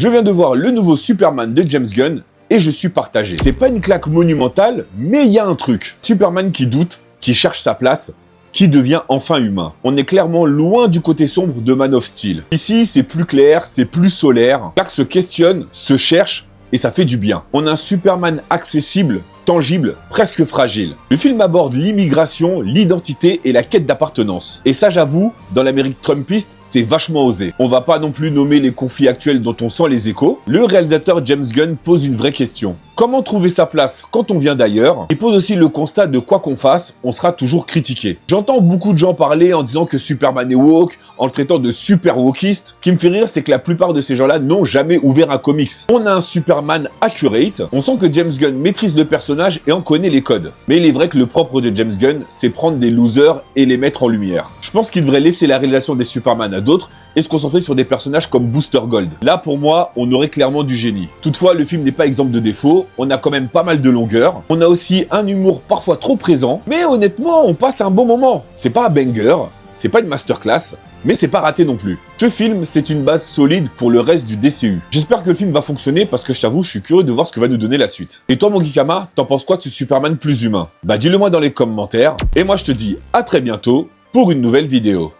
Je viens de voir le nouveau Superman de James Gunn et je suis partagé. C'est pas une claque monumentale, mais il y a un truc. Superman qui doute, qui cherche sa place, qui devient enfin humain. On est clairement loin du côté sombre de Man of Steel. Ici, c'est plus clair, c'est plus solaire. Clark se questionne, se cherche et ça fait du bien. On a un Superman accessible, tangible, presque fragile. Le film aborde l'immigration, l'identité et la quête d'appartenance. Et ça, j'avoue, dans l'Amérique trumpiste, c'est vachement osé. On va pas non plus nommer les conflits actuels dont on sent les échos. Le réalisateur James Gunn pose une vraie question. Comment trouver sa place quand on vient d'ailleurs? Il pose aussi le constat de quoi qu'on fasse, on sera toujours critiqué. J'entends beaucoup de gens parler en disant que Superman est woke, en le traitant de super wokiste. Ce qui me fait rire, c'est que la plupart de ces gens-là n'ont jamais ouvert un comics. On a un Superman accurate, on sent que James Gunn maîtrise le personnage et en connaît les codes. Mais il est vrai que le propre de James Gunn, c'est prendre des losers et les mettre en lumière. Je pense qu'il devrait laisser la réalisation des Superman à d'autres et se concentrer sur des personnages comme Booster Gold. Là, pour moi, on aurait clairement du génie. Toutefois, le film n'est pas exempt de défauts. On a quand même pas mal de longueur. On a aussi un humour parfois trop présent. Mais honnêtement, on passe un bon moment. C'est pas un banger, c'est pas une masterclass, mais c'est pas raté non plus. Ce film, c'est une base solide pour le reste du DCU. J'espère que le film va fonctionner parce que je t'avoue, je suis curieux de voir ce que va nous donner la suite. Et toi, mon Geekama, t'en penses quoi de ce Superman plus humain? Bah dis-le moi dans les commentaires. Et moi, je te dis à très bientôt pour une nouvelle vidéo.